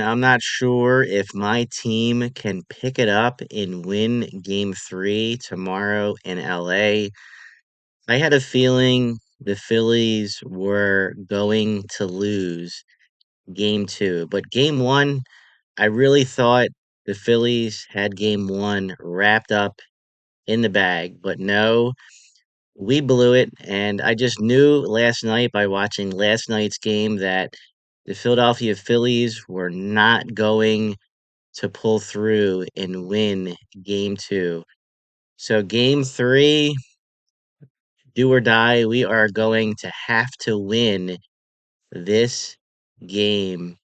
I'm not sure if my team can pick it up and win game three tomorrow in LA. I had a feeling the Phillies were going to lose game two, but game one, I really thought the Phillies had game one wrapped up in the bag, but no, we blew it. And I just knew last night by watching last night's game that the Philadelphia Phillies were not going to pull through and win game two. So, game three, do or die, we are going to have to win this game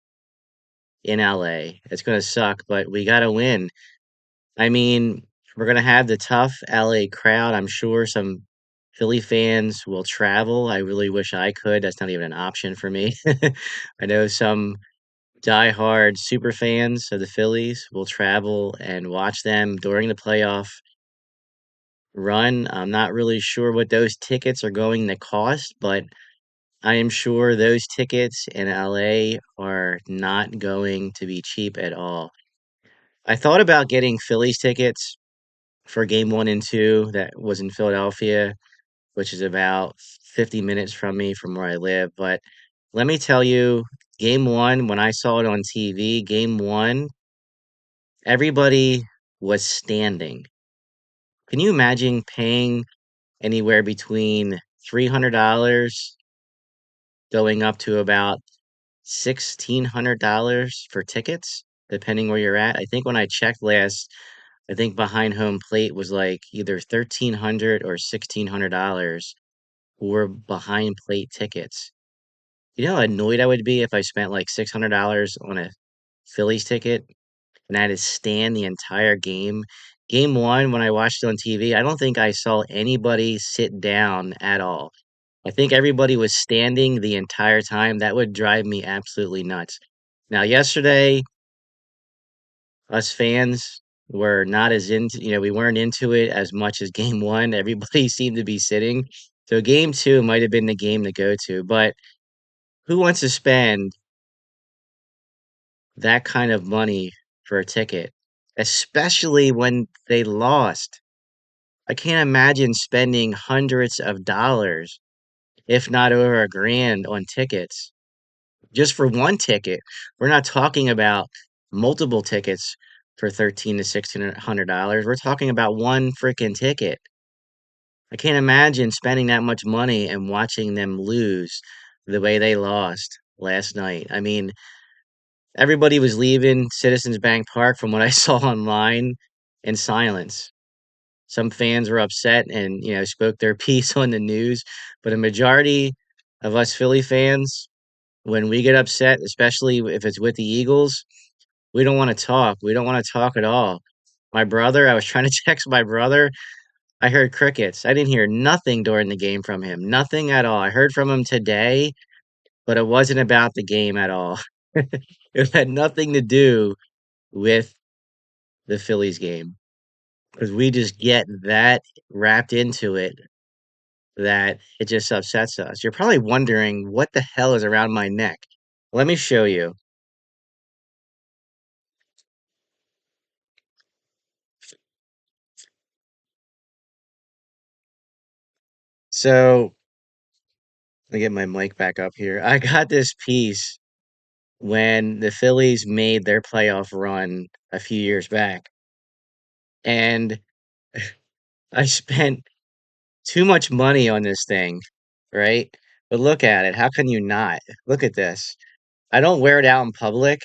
in LA. It's going to suck, but we got to win. I mean, we're going to have the tough LA crowd. I'm sure some Philly fans will travel. I really wish I could. That's not even an option for me. I know some diehard super fans of the Phillies will travel and watch them during the playoff run. I'm not really sure what those tickets are going to cost, but I am sure those tickets in LA are not going to be cheap at all. I thought about getting Phillies tickets for game one and two that was in Philadelphia, which is about 50 minutes from me from where I live. But let me tell you, game one, when I saw it on TV, game one, everybody was standing. Can you imagine paying anywhere between $300 going up to about $1,600 for tickets, depending where you're at? I think when I checked last, I think behind home plate was like either 1,300 or $1,600 for behind plate tickets. You know how annoyed I would be if I spent like $600 on a Phillies ticket and I had to stand the entire game. Game one, when I watched it on TV, I don't think I saw anybody sit down at all. I think everybody was standing the entire time. That would drive me absolutely nuts. Now, yesterday, us fans were not as into, we weren't into it as much as game one. Everybody seemed to be sitting. So game two might have been the game to go to, but who wants to spend that kind of money for a ticket, especially when they lost? I can't imagine spending hundreds of dollars, if not over a grand, on tickets just for one ticket. We're not talking about multiple tickets for 13 to $1,600. We're talking about one freaking ticket. I can't imagine spending that much money and watching them lose the way they lost last night. I mean, everybody was leaving Citizens Bank Park from what I saw online in silence. Some fans were upset and, spoke their piece on the news, but a majority of us Philly fans, when we get upset, especially if it's with the Eagles, we don't want to talk. We don't want to talk at all. My brother, I was trying to text my brother. I heard crickets. I didn't hear nothing during the game from him. Nothing at all. I heard from him today, but it wasn't about the game at all. It had nothing to do with the Phillies game because we just get that wrapped into it that it just upsets us. You're probably wondering what the hell is around my neck. Let me show you. So, let me get my mic back up here. I got this piece when the Phillies made their playoff run a few years back, and I spent too much money on this thing, right? But look at it. How can you not? Look at this. I don't wear it out in public,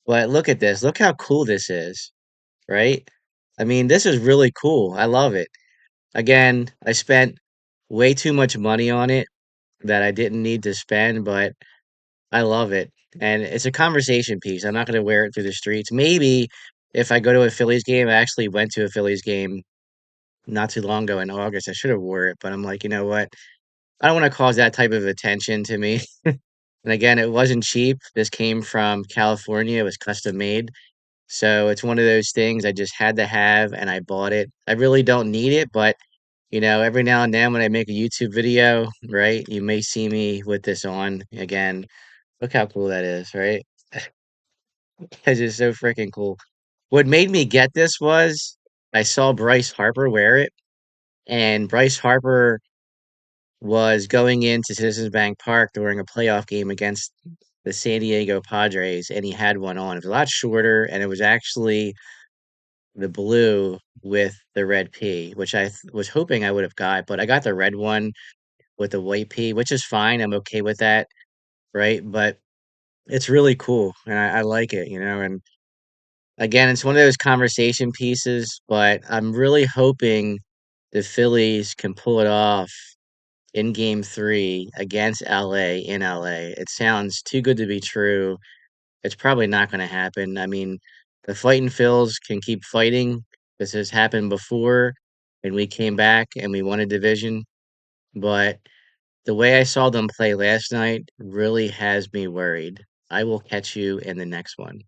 but look at this. Look how cool this is, right? I mean, this is really cool. I love it. Again, I spent way too much money on it that I didn't need to spend, but I love it. And it's a conversation piece. I'm not going to wear it through the streets. Maybe if I go to a Phillies game, I actually went to a Phillies game not too long ago in August. I should have wore it, but I'm like, you know what? I don't want to cause that type of attention to me. And again, it wasn't cheap. This came from California. It was custom made. So it's one of those things I just had to have and I bought it. I really don't need it, but every now and then when I make a YouTube video, right, you may see me with this on again. Look how cool that is, right? It's just so freaking cool. What made me get this was I saw Bryce Harper wear it, and Bryce Harper was going into Citizens Bank Park during a playoff game against the San Diego Padres, and he had one on. It was a lot shorter, and it was actually the blue with the red P, which was hoping I would have got, but I got the red one with the white P, which is fine. I'm okay with that, right? But it's really cool, and I like it, and again, it's one of those conversation pieces, but I'm really hoping the Phillies can pull it off in game three against LA in LA. It sounds too good to be true. It's probably not going to happen. I mean, the fighting Phils can keep fighting. This has happened before, and we came back and we won a division. But the way I saw them play last night really has me worried. I will catch you in the next one.